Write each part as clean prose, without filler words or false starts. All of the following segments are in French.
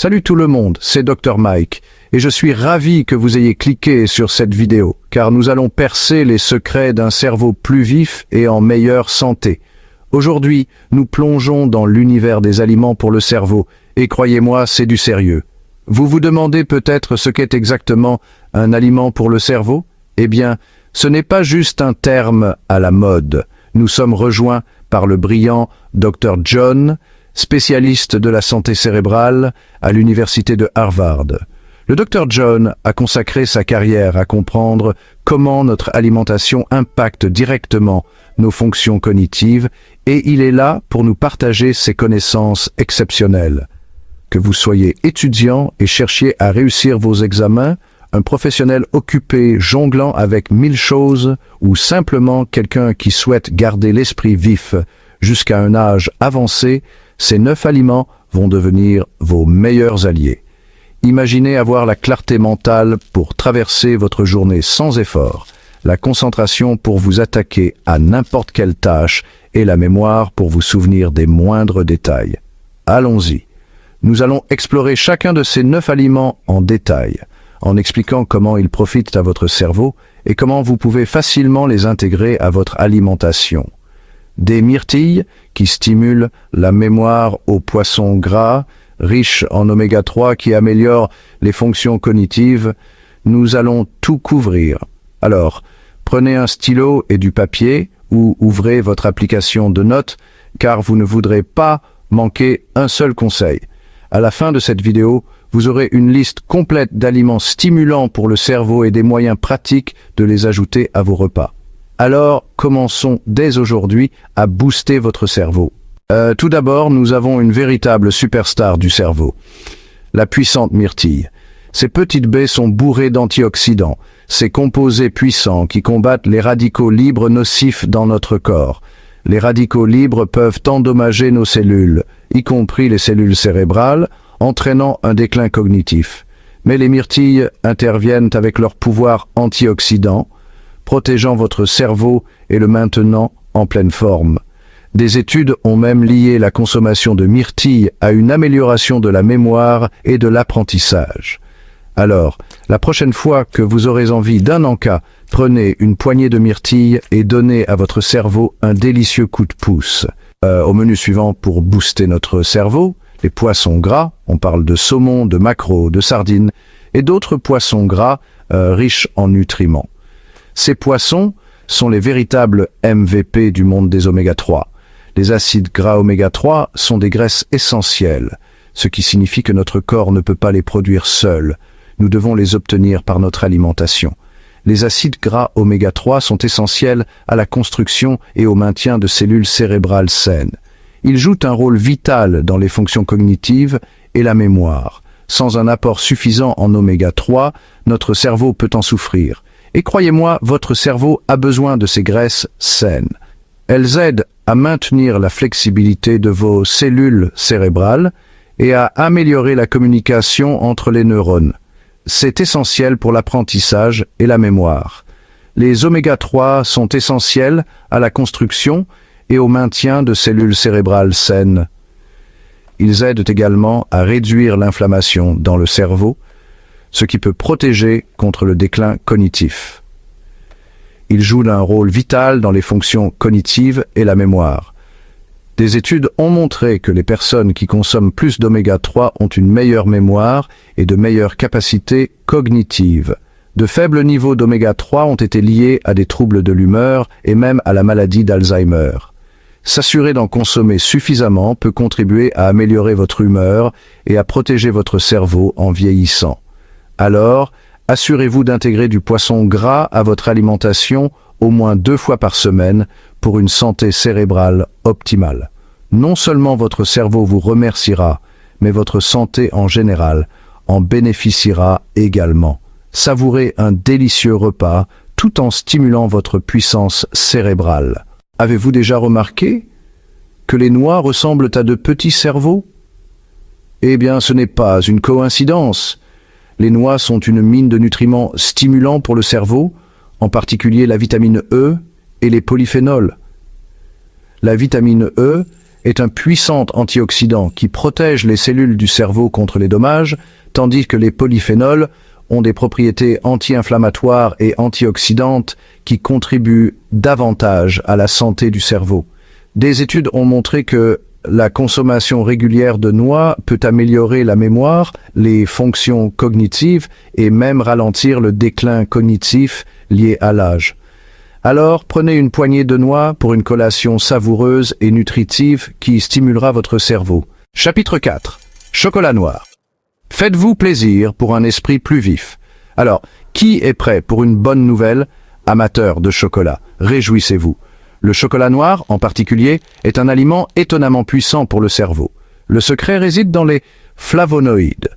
Salut tout le monde, c'est Dr Mike, et je suis ravi que vous ayez cliqué sur cette vidéo, car nous allons percer les secrets d'un cerveau plus vif et en meilleure santé. Aujourd'hui, nous plongeons dans l'univers des aliments pour le cerveau, et croyez-moi, c'est du sérieux. Vous vous demandez peut-être ce qu'est exactement un aliment pour le cerveau? Eh bien, ce n'est pas juste un terme à la mode. Nous sommes rejoints par le brillant Dr John, spécialiste de la santé cérébrale à l'université de Harvard. Le Dr John a consacré sa carrière à comprendre comment notre alimentation impacte directement nos fonctions cognitives et il est là pour nous partager ses connaissances exceptionnelles. Que vous soyez étudiant et cherchiez à réussir vos examens, un professionnel occupé jonglant avec 1000 choses ou simplement quelqu'un qui souhaite garder l'esprit vif jusqu'à un âge avancé, ces 9 aliments vont devenir vos meilleurs alliés. Imaginez avoir la clarté mentale pour traverser votre journée sans effort, la concentration pour vous attaquer à n'importe quelle tâche et la mémoire pour vous souvenir des moindres détails. Allons-y. Nous allons explorer chacun de ces 9 aliments en détail, en expliquant comment ils profitent à votre cerveau et comment vous pouvez facilement les intégrer à votre alimentation. Des myrtilles qui stimulent la mémoire aux poissons gras, riches en oméga 3 qui améliorent les fonctions cognitives. Nous allons tout couvrir. Alors, prenez un stylo et du papier ou ouvrez votre application de notes car vous ne voudrez pas manquer un seul conseil. À la fin de cette vidéo, vous aurez une liste complète d'aliments stimulants pour le cerveau et des moyens pratiques de les ajouter à vos repas. Alors, commençons dès aujourd'hui à booster votre cerveau. Tout d'abord, nous avons une véritable superstar du cerveau, la puissante myrtille. Ces petites baies sont bourrées d'antioxydants, ces composés puissants qui combattent les radicaux libres nocifs dans notre corps. Les radicaux libres peuvent endommager nos cellules, y compris les cellules cérébrales, entraînant un déclin cognitif. Mais les myrtilles interviennent avec leur pouvoir antioxydant, protégeant votre cerveau et le maintenant en pleine forme. Des études ont même lié la consommation de myrtilles à une amélioration de la mémoire et de l'apprentissage. Alors, la prochaine fois que vous aurez envie d'un encas, prenez une poignée de myrtilles et donnez à votre cerveau un délicieux coup de pouce. Au menu suivant pour booster notre cerveau, les poissons gras, on parle de saumon, de maquereau, de sardines et d'autres poissons gras riches en nutriments. Ces poissons sont les véritables MVP du monde des oméga 3. Les acides gras oméga 3 sont des graisses essentielles, ce qui signifie que notre corps ne peut pas les produire seul. Nous devons les obtenir par notre alimentation. Les acides gras oméga 3 sont essentiels à la construction et au maintien de cellules cérébrales saines. Ils jouent un rôle vital dans les fonctions cognitives et la mémoire. Sans un apport suffisant en oméga 3, notre cerveau peut en souffrir. Et croyez-moi, votre cerveau a besoin de ces graisses saines. Elles aident à maintenir la flexibilité de vos cellules cérébrales et à améliorer la communication entre les neurones. C'est essentiel pour l'apprentissage et la mémoire. Les oméga 3 sont essentiels à la construction et au maintien de cellules cérébrales saines. Ils aident également à réduire l'inflammation dans le cerveau, ce qui peut protéger contre le déclin cognitif. Ils jouent un rôle vital dans les fonctions cognitives et la mémoire. Des études ont montré que les personnes qui consomment plus d'oméga 3 ont une meilleure mémoire et de meilleures capacités cognitives. De faibles niveaux d'oméga 3 ont été liés à des troubles de l'humeur et même à la maladie d'Alzheimer. S'assurer d'en consommer suffisamment peut contribuer à améliorer votre humeur et à protéger votre cerveau en vieillissant. Alors, assurez-vous d'intégrer du poisson gras à votre alimentation au moins 2 fois par semaine pour une santé cérébrale optimale. Non seulement votre cerveau vous remerciera, mais votre santé en général en bénéficiera également. Savourez un délicieux repas tout en stimulant votre puissance cérébrale. Avez-vous déjà remarqué que les noix ressemblent à de petits cerveaux? Eh bien, ce n'est pas une coïncidence. Les noix sont une mine de nutriments stimulants pour le cerveau, en particulier la vitamine E et les polyphénols. La vitamine E est un puissant antioxydant qui protège les cellules du cerveau contre les dommages, tandis que les polyphénols ont des propriétés anti-inflammatoires et antioxydantes qui contribuent davantage à la santé du cerveau. Des études ont montré que la consommation régulière de noix peut améliorer la mémoire, les fonctions cognitives et même ralentir le déclin cognitif lié à l'âge. Alors, prenez une poignée de noix pour une collation savoureuse et nutritive qui stimulera votre cerveau. Chapitre 4. Chocolat noir. Faites-vous plaisir pour un esprit plus vif. Alors, qui est prêt pour une bonne nouvelle? Amateurs de chocolat, réjouissez-vous. Le chocolat noir, en particulier, est un aliment étonnamment puissant pour le cerveau. Le secret réside dans les flavonoïdes,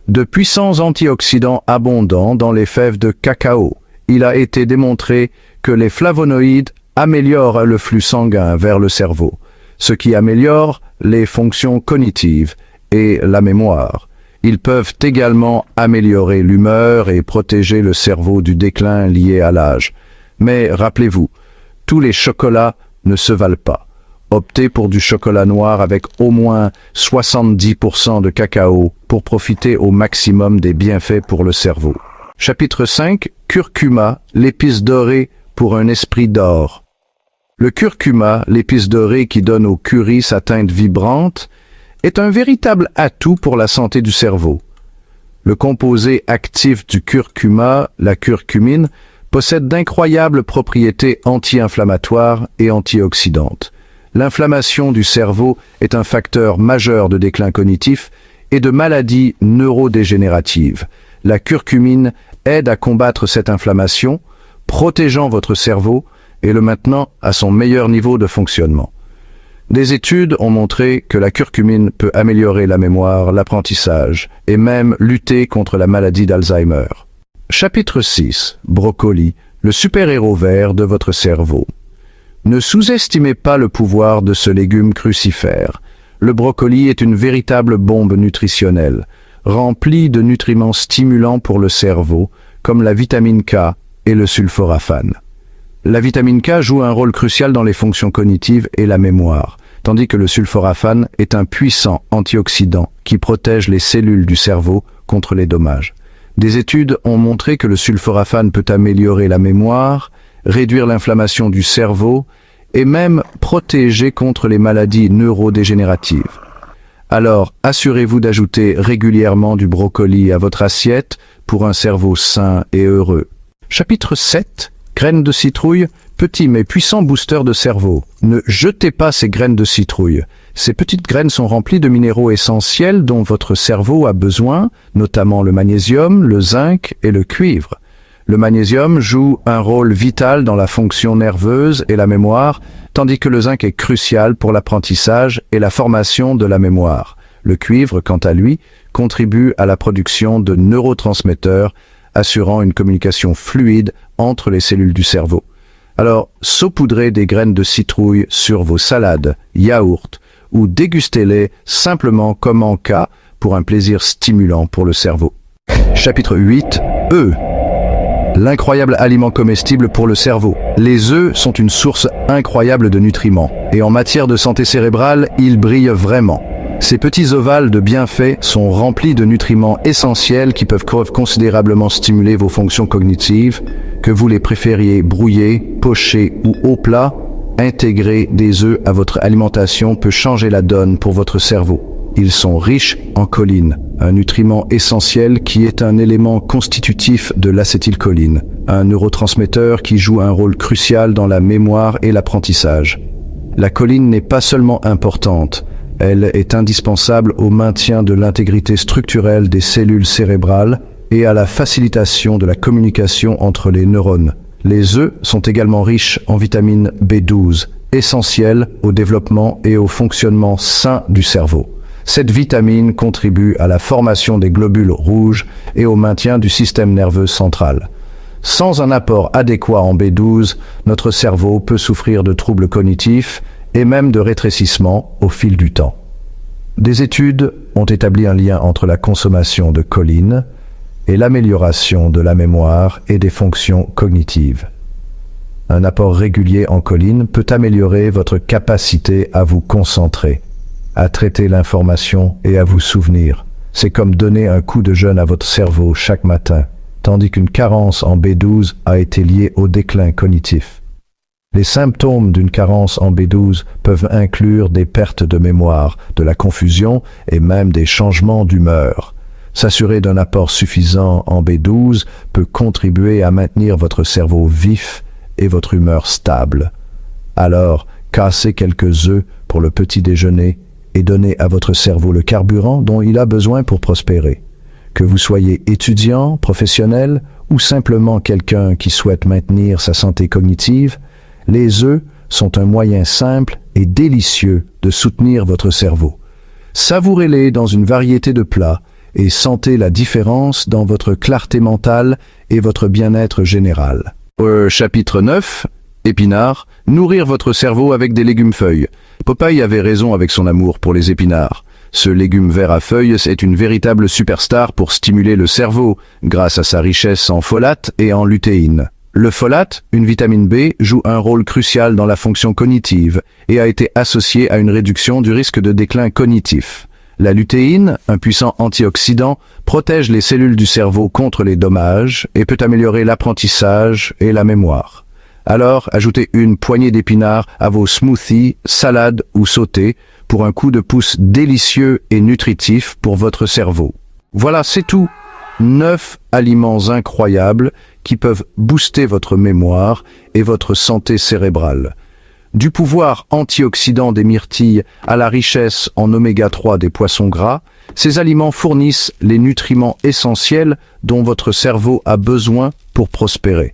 de puissants antioxydants abondants dans les fèves de cacao. Il a été démontré que les flavonoïdes améliorent le flux sanguin vers le cerveau, ce qui améliore les fonctions cognitives et la mémoire. Ils peuvent également améliorer l'humeur et protéger le cerveau du déclin lié à l'âge. Mais rappelez-vous, tous les chocolats ne se valent pas. Optez pour du chocolat noir avec au moins 70% de cacao pour profiter au maximum des bienfaits pour le cerveau. Chapitre 5. Curcuma, l'épice dorée pour un esprit d'or. Le curcuma, l'épice dorée qui donne au curry sa teinte vibrante, est un véritable atout pour la santé du cerveau. Le composé actif du curcuma, la curcumine, possède d'incroyables propriétés anti-inflammatoires et antioxydantes. L'inflammation du cerveau est un facteur majeur de déclin cognitif et de maladies neurodégénératives. La curcumine aide à combattre cette inflammation, protégeant votre cerveau et le maintenant à son meilleur niveau de fonctionnement. Des études ont montré que la curcumine peut améliorer la mémoire, l'apprentissage et même lutter contre la maladie d'Alzheimer. Chapitre 6. Brocoli, le super-héros vert de votre cerveau. Ne sous-estimez pas le pouvoir de ce légume crucifère. Le brocoli est une véritable bombe nutritionnelle, remplie de nutriments stimulants pour le cerveau, comme la vitamine K et le sulforaphane. La vitamine K joue un rôle crucial dans les fonctions cognitives et la mémoire, tandis que le sulforaphane est un puissant antioxydant qui protège les cellules du cerveau contre les dommages. Des études ont montré que le sulforaphane peut améliorer la mémoire, réduire l'inflammation du cerveau et même protéger contre les maladies neurodégénératives. Alors, assurez-vous d'ajouter régulièrement du brocoli à votre assiette pour un cerveau sain et heureux. Chapitre 7. Graines de citrouille, petit mais puissant booster de cerveau. Ne jetez pas ces graines de citrouille. Ces petites graines sont remplies de minéraux essentiels dont votre cerveau a besoin, notamment le magnésium, le zinc et le cuivre. Le magnésium joue un rôle vital dans la fonction nerveuse et la mémoire, tandis que le zinc est crucial pour l'apprentissage et la formation de la mémoire. Le cuivre, quant à lui, contribue à la production de neurotransmetteurs, assurant une communication fluide entre les cellules du cerveau. Alors, saupoudrez des graines de citrouille sur vos salades, yaourts, ou dégustez-les simplement comme en cas pour un plaisir stimulant pour le cerveau. Chapitre 8. Œufs. L'incroyable aliment comestible pour le cerveau. Les œufs sont une source incroyable de nutriments, et en matière de santé cérébrale, ils brillent vraiment. Ces petits ovales de bienfaits sont remplis de nutriments essentiels qui peuvent considérablement stimuler vos fonctions cognitives, que vous les préfériez brouillés, pochés ou au plat. Intégrer des œufs à votre alimentation peut changer la donne pour votre cerveau. Ils sont riches en choline, un nutriment essentiel qui est un élément constitutif de l'acétylcholine, un neurotransmetteur qui joue un rôle crucial dans la mémoire et l'apprentissage. La choline n'est pas seulement importante, elle est indispensable au maintien de l'intégrité structurelle des cellules cérébrales et à la facilitation de la communication entre les neurones. Les œufs sont également riches en vitamine B12, essentielle au développement et au fonctionnement sain du cerveau. Cette vitamine contribue à la formation des globules rouges et au maintien du système nerveux central. Sans un apport adéquat en B12, notre cerveau peut souffrir de troubles cognitifs et même de rétrécissement au fil du temps. Des études ont établi un lien entre la consommation de choline et l'amélioration de la mémoire et des fonctions cognitives. Un apport régulier en choline peut améliorer votre capacité à vous concentrer, à traiter l'information et à vous souvenir. C'est comme donner un coup de jeûne à votre cerveau chaque matin, tandis qu'une carence en B12 a été liée au déclin cognitif. Les symptômes d'une carence en B12 peuvent inclure des pertes de mémoire, de la confusion et même des changements d'humeur. S'assurer d'un apport suffisant en B12 peut contribuer à maintenir votre cerveau vif et votre humeur stable. Alors, cassez quelques œufs pour le petit déjeuner et donnez à votre cerveau le carburant dont il a besoin pour prospérer. Que vous soyez étudiant, professionnel ou simplement quelqu'un qui souhaite maintenir sa santé cognitive, les œufs sont un moyen simple et délicieux de soutenir votre cerveau. Savourez-les dans une variété de plats et sentez la différence dans votre clarté mentale et votre bien-être général. Chapitre 9. Épinards. Nourrir votre cerveau avec des légumes-feuilles. Popeye avait raison avec son amour pour les épinards. Ce légume vert à feuilles est une véritable superstar pour stimuler le cerveau, grâce à sa richesse en folate et en lutéine. Le folate, une vitamine B, joue un rôle crucial dans la fonction cognitive et a été associé à une réduction du risque de déclin cognitif. La lutéine, un puissant antioxydant, protège les cellules du cerveau contre les dommages et peut améliorer l'apprentissage et la mémoire. Alors, ajoutez une poignée d'épinards à vos smoothies, salades ou sautés pour un coup de pouce délicieux et nutritif pour votre cerveau. Voilà, c'est tout. 9 aliments incroyables qui peuvent booster votre mémoire et votre santé cérébrale. Du pouvoir antioxydant des myrtilles à la richesse en oméga 3 des poissons gras, ces aliments fournissent les nutriments essentiels dont votre cerveau a besoin pour prospérer.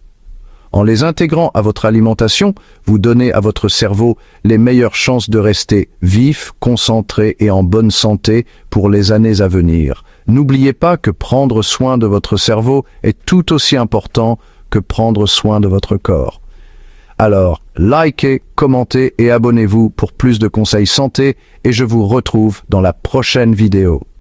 En les intégrant à votre alimentation, vous donnez à votre cerveau les meilleures chances de rester vif, concentré et en bonne santé pour les années à venir. N'oubliez pas que prendre soin de votre cerveau est tout aussi important que prendre soin de votre corps. Alors, likez, commentez et abonnez-vous pour plus de conseils santé et je vous retrouve dans la prochaine vidéo.